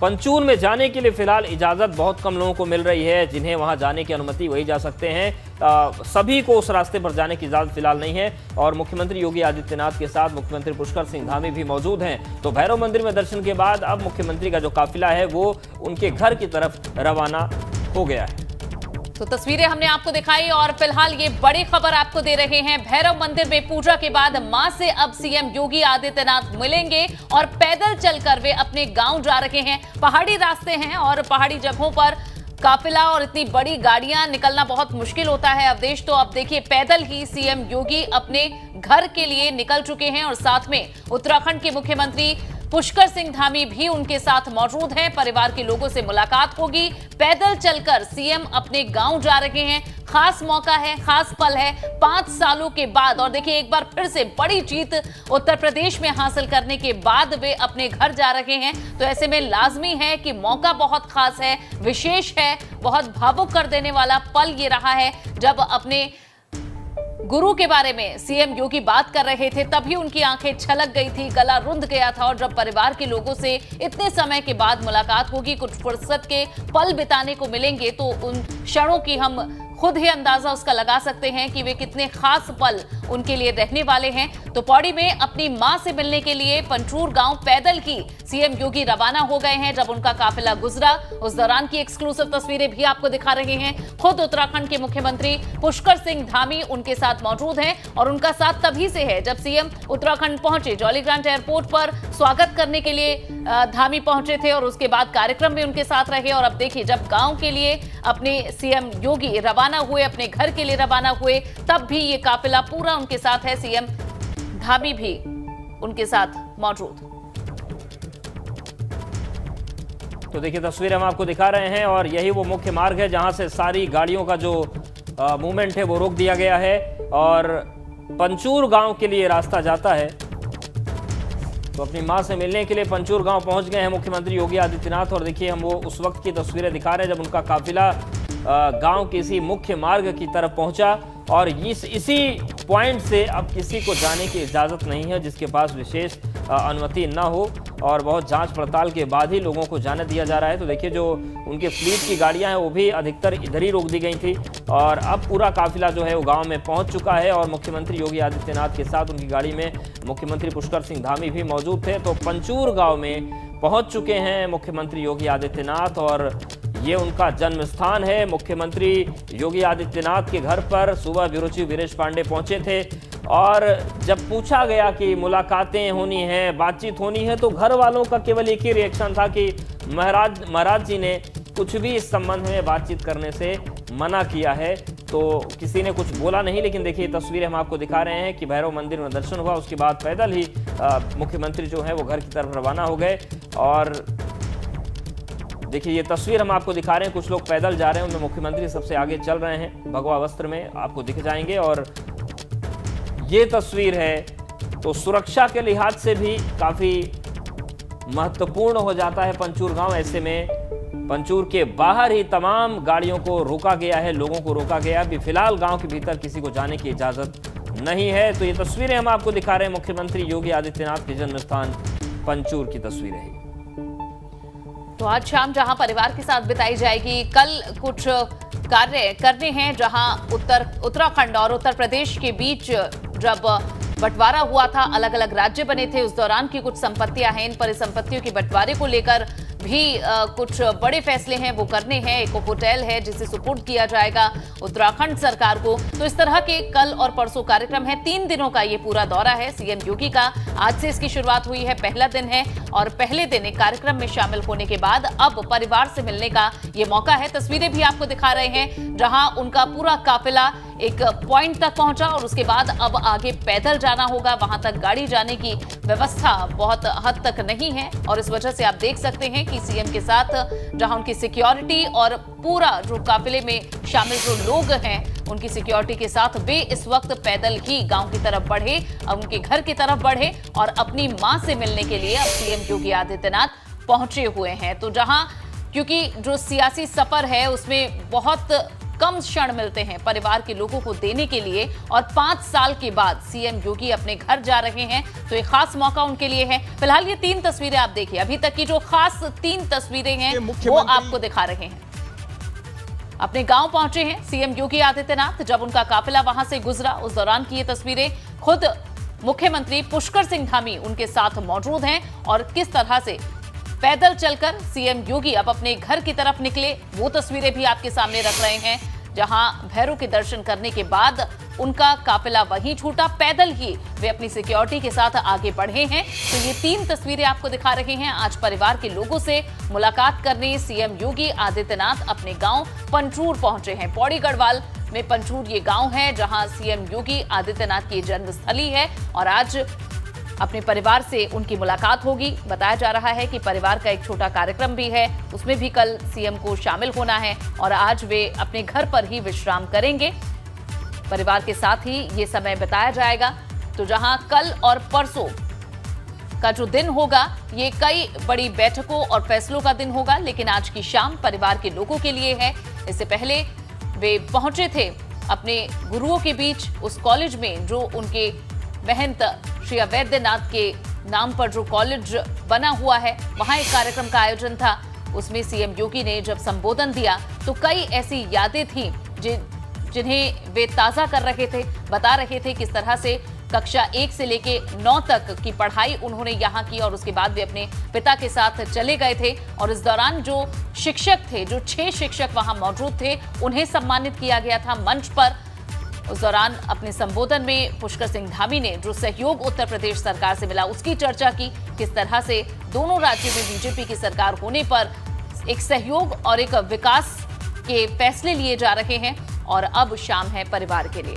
पंचूर में जाने के लिए फिलहाल इजाजत बहुत कम लोगों को मिल रही है, जिन्हें वहां जाने की अनुमति वही जा सकते हैं। सभी को उस रास्ते पर जाने की इजाजत फिलहाल नहीं है। और मुख्यमंत्री योगी आदित्यनाथ के साथ मुख्यमंत्री पुष्कर सिंह धामी भी मौजूद हैं। तो भैरव मंदिर में दर्शन के बाद अब मुख्यमंत्री का जो काफिला है वो उनके घर की तरफ रवाना हो गया है। तो तस्वीरें हमने आपको दिखाई और फिलहाल ये बड़ी खबर आपको दे रहे हैं। भैरव मंदिर में पूजा के बाद मां से अब सीएम योगी आदित्यनाथ मिलेंगे और पैदल चलकर वे अपने गांव जा रहे हैं। पहाड़ी रास्ते हैं और पहाड़ी जगहों पर काफिला और इतनी बड़ी गाड़ियां निकलना बहुत मुश्किल होता है अवधेश। तो अब देखिए पैदल ही सीएम योगी अपने घर के लिए निकल चुके हैं और साथ में उत्तराखंड के मुख्यमंत्री पुष्कर सिंह धामी भी उनके साथ मौजूद हैं। परिवार के लोगों से मुलाकात होगी। पैदल चलकर सीएम अपने गांव जा रहे हैं। खास मौका है, खास पल है 5 सालों के बाद। और देखिए एक बार फिर से बड़ी जीत उत्तर प्रदेश में हासिल करने के बाद वे अपने घर जा रहे हैं। तो ऐसे में लाजमी है कि मौका बहुत खास है, विशेष है, बहुत भावुक कर देने वाला पल ये रहा है। जब अपने गुरु के बारे में सीएम योगी बात कर रहे थे तभी उनकी आंखें छलक गई थी, गला रुंध गया था। और जब परिवार के लोगों से इतने समय के बाद मुलाकात होगी, कुछ फुर्सत के पल बिताने को मिलेंगे, तो उन क्षणों की हम खुद ही अंदाजा उसका लगा सकते हैं कि वे कितने खास पल उनके लिए रहने वाले हैं। तो पौड़ी में अपनी मां से मिलने के लिए पंचूर गांव पैदल ही सीएम योगी रवाना हो गए हैं। जब उनका काफिला गुजरा उस दौरान की एक्सक्लूसिव तस्वीरें भी आपको दिखा रहे हैं। खुद उत्तराखंड के मुख्यमंत्री पुष्कर सिंह धामी उनके साथ मौजूद हैं और उनका साथ तभी से है जब सीएम उत्तराखंड पहुंचे। जॉलीग्रांट एयरपोर्ट पर स्वागत करने के लिए धामी पहुंचे थे और उसके बाद कार्यक्रम में उनके साथ रहे। और अब देखिए जब गांव के लिए अपने सीएम योगी रवाना हुए, अपने घर के लिए रवाना हुए, तब भी ये काफिला पूरा उनके साथ है। सीएम धामी भी उनके साथ मौजूद। तो देखिए तस्वीर हम आपको दिखा रहे हैं और यही वो मुख्य मार्ग है जहां से सारी गाड़ियों का जो मूवमेंट है वो रोक दिया गया है और पंचूर गांव के लिए रास्ता जाता है। तो अपनी मां से मिलने के लिए पंचूर गांव पहुंच गए हैं मुख्यमंत्री योगी आदित्यनाथ। और देखिए हम वो उस वक्त की तस्वीरें दिखा रहे हैं जब उनका काफिला गांव के इसी मुख्य मार्ग की तरफ पहुंचा। और इसी पॉइंट से अब किसी को जाने की इजाज़त नहीं है जिसके पास विशेष अनुमति न हो और बहुत जांच पड़ताल के बाद ही लोगों को जाने दिया जा रहा है। तो देखिए जो उनके फ्लीट की गाड़ियां हैं वो भी अधिकतर इधर ही रोक दी गई थी और अब पूरा काफिला जो है वो गांव में पहुंच चुका है। और मुख्यमंत्री योगी आदित्यनाथ के साथ उनकी गाड़ी में मुख्यमंत्री पुष्कर सिंह धामी भी मौजूद थे। तो पंचूर गाँव में पहुँच चुके हैं मुख्यमंत्री योगी आदित्यनाथ और ये उनका जन्म स्थान है। मुख्यमंत्री योगी आदित्यनाथ के घर पर सुबह ब्यूरो चीफ वीरेश पांडे पहुंचे थे और जब पूछा गया कि मुलाकातें होनी हैं, बातचीत होनी है, तो घर वालों का केवल एक ही रिएक्शन था कि महाराज जी ने कुछ भी इस संबंध में बातचीत करने से मना किया है। तो किसी ने कुछ बोला नहीं। लेकिन देखिए तस्वीरें हम आपको दिखा रहे हैं कि भैरव मंदिर में दर्शन हुआ, उसके बाद पैदल ही मुख्यमंत्री जो है वो घर की तरफ रवाना हो गए। और देखिए ये तस्वीर हम आपको दिखा रहे हैं, कुछ लोग पैदल जा रहे हैं, उनमें मुख्यमंत्री सबसे आगे चल रहे हैं, भगवा वस्त्र में आपको दिख जाएंगे। और ये तस्वीर है तो सुरक्षा के लिहाज से भी काफी महत्वपूर्ण हो जाता है पंचूर गांव। ऐसे में पंचूर के बाहर ही तमाम गाड़ियों को रोका गया है, लोगों को रोका गया है। अभी फिलहाल गांव के भीतर किसी को जाने की इजाजत नहीं है। तो ये तस्वीरें हम आपको दिखा रहे हैं मुख्यमंत्री योगी आदित्यनाथ के जन्म स्थान पंचूर की तस्वीरें हैं। तो आज शाम जहां परिवार के साथ बिताई जाएगी, कल कुछ कार्य करने हैं जहां उत्तराखंड और उत्तर प्रदेश के बीच जब बंटवारा हुआ था, अलग अलग राज्य बने थे, उस दौरान की कुछ संपत्तियां हैं। इन परिसंपत्तियों के बंटवारे को लेकर भी कुछ बड़े फैसले हैं वो करने हैं। एक होटल है जिसे सुपुर्द किया जाएगा उत्तराखंड सरकार को। तो इस तरह के कल और परसों कार्यक्रम है। 3 दिनों का ये पूरा दौरा है सीएम योगी का। आज से इसकी शुरुआत हुई है, पहला दिन है और पहले दिन एक कार्यक्रम में शामिल होने के बाद अब परिवार से मिलने का ये मौका है। तस्वीरें भी आपको दिखा रहे हैं जहां उनका पूरा काफिला एक पॉइंट तक पहुंचा और उसके बाद अब आगे पैदल जाना होगा। वहां तक गाड़ी जाने की व्यवस्था बहुत हद तक नहीं है और इस वजह से आप देख सकते हैं कि सीएम के साथ जहां उनकी सिक्योरिटी और पूरा जो काफिले में शामिल जो लोग हैं उनकी सिक्योरिटी के साथ वे इस वक्त पैदल ही गांव की तरफ बढ़े, उनके घर की तरफ बढ़े और अपनी मां से मिलने के लिए अब सीएम योगी आदित्यनाथ पहुंचे हुए हैं। तो जहां क्योंकि जो सियासी सफर है उसमें बहुत कम क्षण मिलते हैं परिवार के लोगों को देने के लिए और 5 साल के बाद सीएम योगी अपने घर जा रहे हैं, तो एक खास मौका उनके लिए है। फिलहाल ये 3 तस्वीरें आप देखिए, अभी तक की जो खास 3 तस्वीरें हैं वो आपको दिखा रहे हैं। अपने गांव पहुंचे हैं सीएम योगी आदित्यनाथ, जब उनका काफिला वहां से गुजरा उस दौरान की ये तस्वीरें। खुद मुख्यमंत्री पुष्कर सिंह धामी उनके साथ मौजूद हैं और किस तरह से पैदल चलकर सीएम योगी अब अपने घर की तरफ निकले वो तस्वीरें भी आपके सामने रख रहे हैं, जहां भैरव के दर्शन करने के बाद उनका काफिला वहीं छूटा, पैदल ही वे अपनी सिक्योरिटी के साथ आगे बढ़े हैं। तो ये 3 तस्वीरें आपको दिखा रहे हैं। आज परिवार के लोगों से मुलाकात करने सीएम योगी आदित्यनाथ अपने गांव पंचूर पहुंचे हैं। पौड़ी गढ़वाल में पंचूर ये गांव है जहां सीएम योगी आदित्यनाथ की जन्मस्थली है और आज अपने परिवार से उनकी मुलाकात होगी। बताया जा रहा है कि परिवार का एक छोटा कार्यक्रम भी है, उसमें भी कल सीएम को शामिल होना है और आज वे अपने घर पर ही विश्राम करेंगे। परिवार के साथ ही ये समय बिताया जाएगा। तो जहां कल और परसों का जो दिन होगा ये कई बड़ी बैठकों और फैसलों का दिन होगा, लेकिन आज की शाम परिवार के लोगों के लिए है। इससे पहले वे पहुंचे थे अपने गुरुओं के बीच उस कॉलेज में जो उनके महंत श्री अवैधनाथ के नाम पर जो कॉलेज बना हुआ है, वहां एक कार्यक्रम का आयोजन था। उसमें सीएम योगी ने जब संबोधन दिया तो कई ऐसी यादें थीं जिन्हें वे ताजा कर रहे थे, बता रहे थे किस तरह से कक्षा 1 से लेके 9 तक की पढ़ाई उन्होंने यहाँ की और उसके बाद वे अपने पिता के साथ चले गए थे। और इस दौरान जो शिक्षक थे, जो 6 शिक्षक वहां मौजूद थे, उन्हें सम्मानित किया गया था मंच पर। उस दौरान अपने संबोधन में पुष्कर सिंह धामी ने जो सहयोग उत्तर प्रदेश सरकार से मिला उसकी चर्चा की, किस तरह से दोनों राज्यों में बीजेपी की सरकार होने पर एक सहयोग और एक विकास के फैसले लिए जा रहे हैं और अब शाम है परिवार के लिए।